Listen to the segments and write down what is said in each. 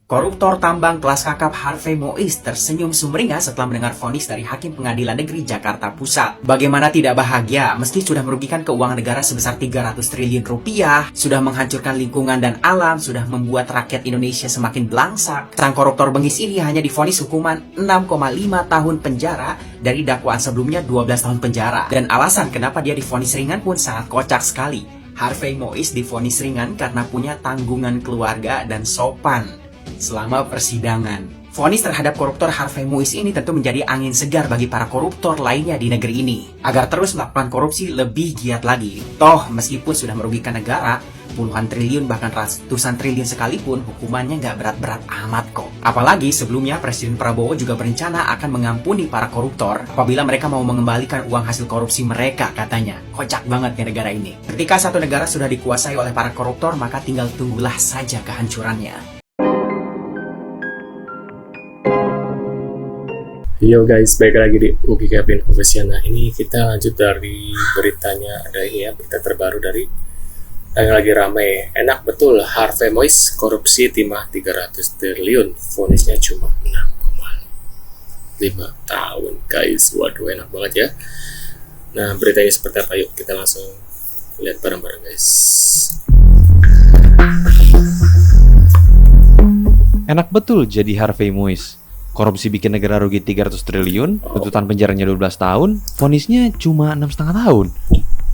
Koruptor tambang kelas kakap Harvey Moise tersenyum sumringah setelah mendengar vonis dari Hakim Pengadilan Negeri Jakarta Pusat. Bagaimana tidak bahagia, meski sudah merugikan keuangan negara sebesar 300 triliun rupiah, sudah menghancurkan lingkungan dan alam, sudah membuat rakyat Indonesia semakin belangsak. Sang koruptor bengis ini hanya divonis hukuman 6,5 tahun penjara dari dakwaan sebelumnya 12 tahun penjara. Dan alasan kenapa dia divonis ringan pun sangat kocak sekali. Harvey Moise divonis ringan karena punya tanggungan keluarga dan sopan selama persidangan. Vonis terhadap koruptor Harvey Moise ini tentu menjadi angin segar bagi para koruptor lainnya di negeri ini, agar terus melakukan korupsi lebih giat lagi. Toh, meskipun sudah merugikan negara, puluhan triliun bahkan ratusan triliun sekalipun, hukumannya nggak berat-berat amat kok. Apalagi sebelumnya Presiden Prabowo juga berencana akan mengampuni para koruptor apabila mereka mau mengembalikan uang hasil korupsi mereka, katanya. Kocak banget ya negara ini. Ketika satu negara sudah dikuasai oleh para koruptor, maka tinggal tunggulah saja kehancurannya. Yo guys, balik lagi di Ugi Kevin Official. Nah, ini kita lanjut dari beritanya, ada ini ya, berita terbaru dari yang lagi ramai. Enak betul, Harvey Moise korupsi timah 300 triliun, vonisnya cuma 6,5 tahun guys. Waduh, enak banget ya. Nah, beritanya seperti apa? Yuk kita langsung lihat bareng-bareng guys. Enak betul jadi Harvey Moise. Korupsi bikin negara rugi 300 triliun, tuntutan penjaranya 12 tahun, vonisnya cuma 6,5 tahun.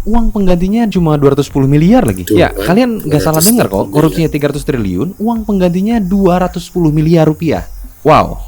Uang penggantinya cuma 210 miliar lagi. Tuh, ya, kalian nggak salah dengar kok, korupsinya 300 triliun, uang penggantinya 210 miliar rupiah. Wow.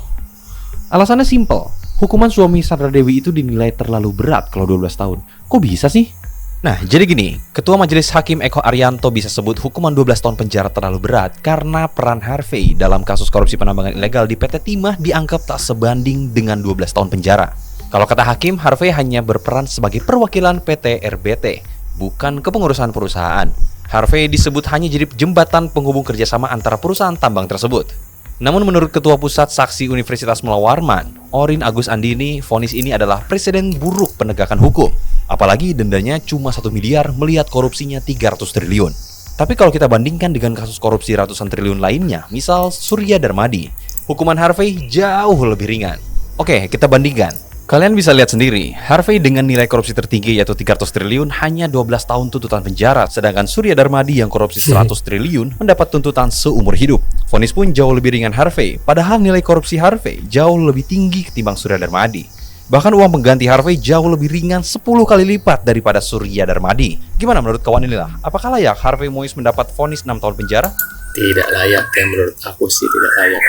Alasannya simple. Hukuman suami Sandra Dewi itu dinilai terlalu berat kalau 12 tahun. Kok bisa sih? Nah, jadi gini, Ketua Majelis Hakim Eko Arianto bisa sebut hukuman 12 tahun penjara terlalu berat karena peran Harvey dalam kasus korupsi penambangan ilegal di PT Timah dianggap tak sebanding dengan 12 tahun penjara. Kalau kata Hakim, Harvey hanya berperan sebagai perwakilan PT RBT, bukan kepengurusan perusahaan. Harvey disebut hanya jadi jembatan penghubung kerjasama antara perusahaan tambang tersebut. Namun menurut Ketua Pusat Saksi Universitas Mula Warman, Orin Agus Andini, vonis ini adalah presiden buruk penegakan hukum. Apalagi dendanya cuma 1 miliar melihat korupsinya 300 triliun. Tapi kalau kita bandingkan dengan kasus korupsi ratusan triliun lainnya, misal Surya Darmadi, hukuman Harvey jauh lebih ringan. Oke, kita bandingkan. Kalian bisa lihat sendiri, Harvey dengan nilai korupsi tertinggi yaitu 300 triliun hanya 12 tahun tuntutan penjara, sedangkan Surya Darmadi yang korupsi 100 triliun mendapat tuntutan seumur hidup. Vonis pun jauh lebih ringan Harvey, padahal nilai korupsi Harvey jauh lebih tinggi ketimbang Surya Darmadi. Bahkan uang pengganti Harvey jauh lebih ringan 10 kali lipat daripada Surya Darmadi. Gimana menurut kawan inilah? Apakah layak Harvey Moise mendapat vonis 6 tahun penjara? Tidak layak, ya menurut aku sih tidak layak.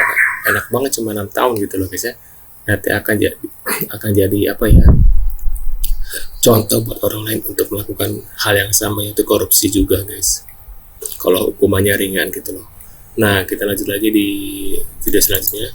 Enak banget cuma 6 tahun gitu loh guys ya. Nanti akan jadi apa ya, contoh buat orang lain untuk melakukan hal yang sama, yaitu korupsi juga guys, kalau hukumannya ringan gitu loh. Nah, kita lanjut lagi di video selanjutnya.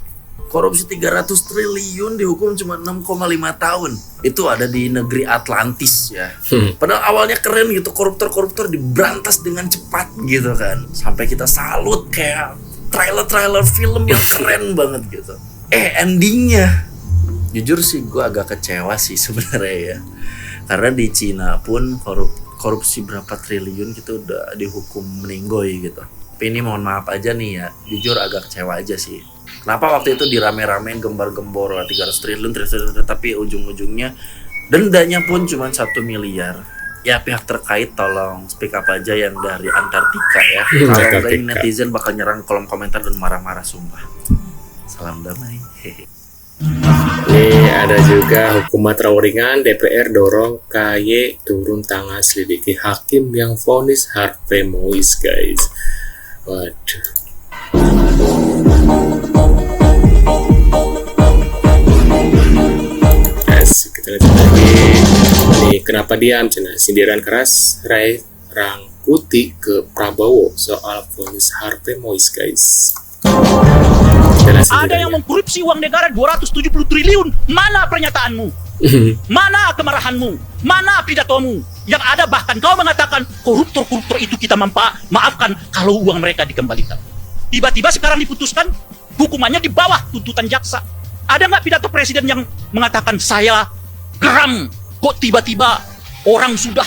Korupsi 300 triliun dihukum cuma 6,5 tahun. Itu ada di negeri Atlantis ya. Padahal awalnya keren gitu, koruptor-koruptor diberantas dengan cepat gitu kan. Sampai kita salut kayak trailer-trailer film yang keren banget gitu. Endingnya jujur sih gue agak kecewa sih sebenarnya ya. Karena di Cina pun korupsi berapa triliun gitu udah dihukum meninggoy gitu. Tapi ini mohon maaf aja nih ya, jujur agak kecewa aja sih. Kenapa waktu itu dirame-ramein gembar-gembor 300 triliun, tapi ujung-ujungnya dendanya pun cuma 1 miliar. Ya pihak terkait tolong speak up aja yang dari Antartika ya. Kalau enggak ini netizen bakal nyerang kolom komentar dan marah-marah sumpah. Salam damai. Nih ada juga hukuman terlalu ringan, DPR dorong KY turun tangan selidiki hakim yang vonis Harvey Moise guys. Waduh. Guys, kita lanjut lagi. Nih kenapa diam? Cina sindiran keras Ray Rangkuti ke Prabowo soal vonis Harvey Moise guys. Ada yang mengkorupsi uang negara 270 triliun. Mana pernyataanmu? Mana kemarahanmu? Mana pidatomu? Yang ada bahkan kau mengatakan koruptor-koruptor itu kita maafkan kalau uang mereka dikembalikan. Tiba-tiba sekarang diputuskan hukumannya di bawah tuntutan jaksa. Ada nggak pidato presiden yang mengatakan saya geram kok tiba-tiba orang sudah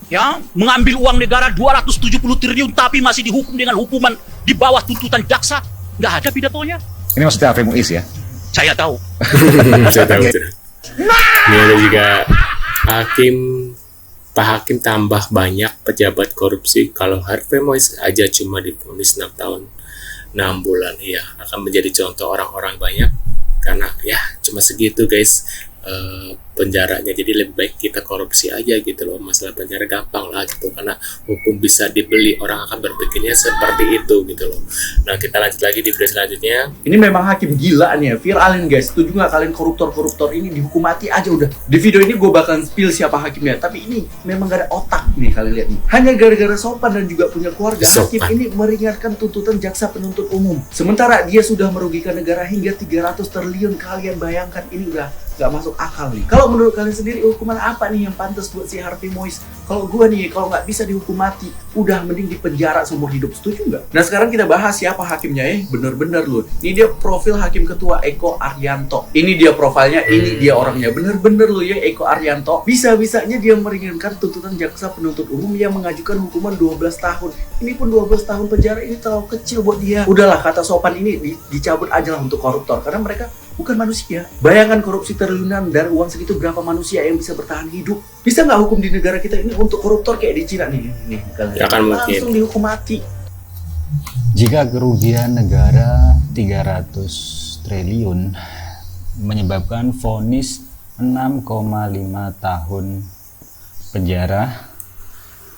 ya mengambil uang negara 270 triliun tapi masih dihukum dengan hukuman di bawah tuntutan jaksa? Nggak ada pidatonya. Ini maksudnya Harvey Muiz ya? Saya tahu. Saya tahu itu. Ini ada juga hakim, Pak Hakim tambah banyak pejabat korupsi. Kalau Harvey Muiz aja cuma divonis 6 tahun 6 bulan, iya akan menjadi contoh orang-orang banyak karena ya cuma segitu guys penjaranya. Jadi lebih baik kita korupsi aja gitu loh. Masalah penjara gampang lah gitu, karena hukum bisa dibeli, orang akan berpikirnya seperti itu gitu loh. Nah kita lanjut lagi di berita selanjutnya. Ini memang hakim gila nih ya, viralin guys. Setuju nggak kalian koruptor-koruptor ini dihukum mati aja udah. Di video ini gue bakalan spill siapa hakimnya, tapi ini memang gak ada otak nih, kalian lihat nih. Hanya gara-gara sopan dan juga punya keluarga, hakim Sopan. ini meringankan tuntutan jaksa penuntut umum. Sementara dia sudah merugikan negara hingga 300 triliun. Kalian bayangkan, ini udah gak masuk akal nih. Kalau menurut kalian sendiri, hukuman apa nih yang pantas buat si Harvey Muiz? Kalau gue nih, kalau nggak bisa dihukum mati, udah mending dipenjara seumur hidup. Setuju nggak? Nah sekarang kita bahas siapa hakimnya bener-bener loh. Ini dia profil hakim ketua Eko Arianto. Ini dia profilnya, ini dia orangnya. Bener-bener loh ya Eko Arianto. Bisa-bisanya dia meringankan tuntutan jaksa penuntut umum yang mengajukan hukuman 12 tahun. Ini pun 12 tahun penjara ini terlalu kecil buat dia. Udahlah, kata sopan ini dicabut aja lah untuk koruptor, karena mereka bukan manusia. Bayangkan korupsi triliunan dari uang segitu, berapa manusia yang bisa bertahan hidup? Bisa nggak hukum di negara kita ini untuk koruptor kayak di Cina nih? Kalian Akan mungkin. langsung dihukum mati. Jika kerugian negara 300 triliun menyebabkan vonis 6,5 tahun penjara,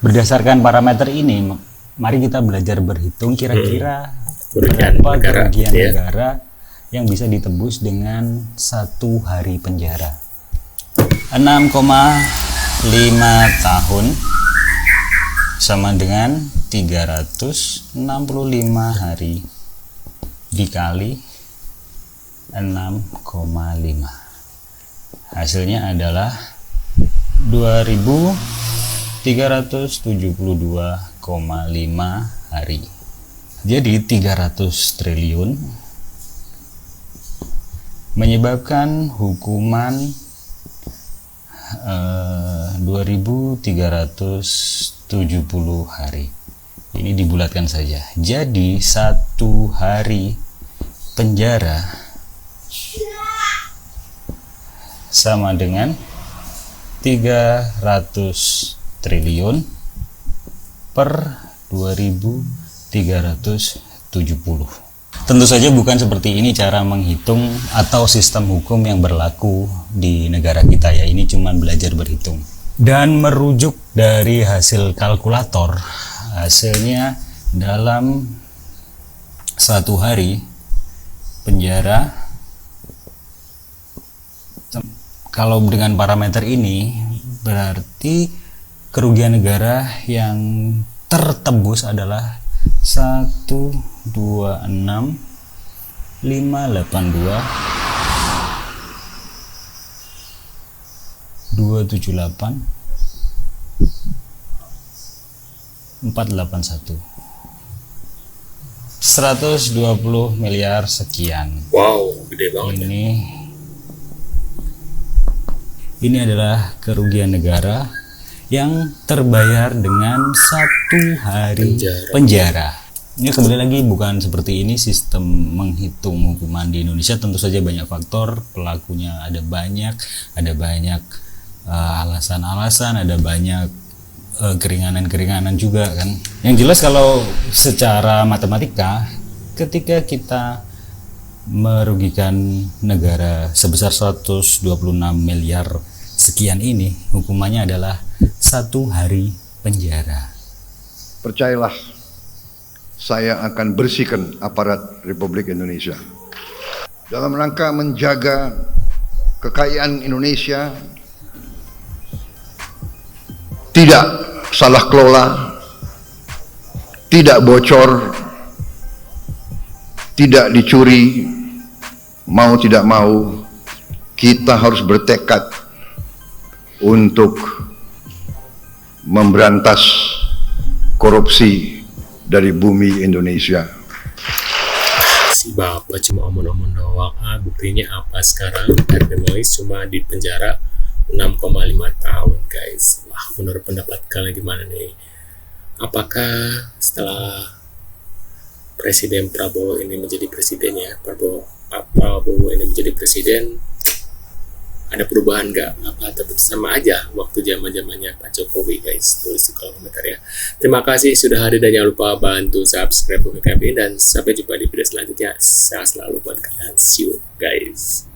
berdasarkan parameter ini, mari kita belajar berhitung kira-kira Kerugian berapa negara, kerugian ya. negara yang bisa ditebus dengan 1 hari penjara. 6,5 tahun sama dengan 365 hari dikali 6,5. Hasilnya adalah 2372,5 hari. Jadi 300 triliun menyebabkan hukuman 2370 hari. Ini dibulatkan saja. Jadi 1 hari penjara sama dengan 300 triliun per 2370. Tentu saja bukan seperti ini cara menghitung atau sistem hukum yang berlaku di negara kita ya. Ini cuma belajar berhitung. Dan merujuk dari hasil kalkulator, hasilnya dalam 1 hari penjara, kalau dengan parameter ini berarti kerugian negara yang tertebus adalah 126.582 278 481 120 miliar sekian. Wow, gede banget ya. Ini adalah kerugian negara yang terbayar dengan 1 hari penjara. Ini kembali lagi bukan seperti ini sistem menghitung hukuman di Indonesia. Tentu saja banyak faktor, pelakunya ada banyak alasan-alasan, ada banyak keringanan-keringanan juga kan. Yang jelas kalau secara matematika, ketika kita merugikan negara sebesar 126 miliar sekian ini, hukumannya adalah 1 hari penjara. Percayalah, saya akan bersihkan aparat Republik Indonesia dalam rangka menjaga kekayaan Indonesia tidak salah kelola, tidak bocor, tidak dicuri. Mau tidak mau kita harus bertekad untuk memberantas korupsi dari bumi Indonesia. Si bapak cuma omong-omong doang. Buktinya apa sekarang? Harvey Muiz cuma di penjara 6,5 tahun guys. Wah, menurut pendapat kalian gimana nih? Apakah setelah Presiden Prabowo ini menjadi presiden ya, Prabowo ini menjadi presiden, ada perubahan nggak? Apa tetap sama aja waktu zamannya Pak Jokowi, guys? Tulis di kolom komentar ya. Terima kasih sudah hadir dan jangan lupa bantu subscribe kami, dan sampai jumpa di video selanjutnya. Sehat selalu buat kalian. See you guys.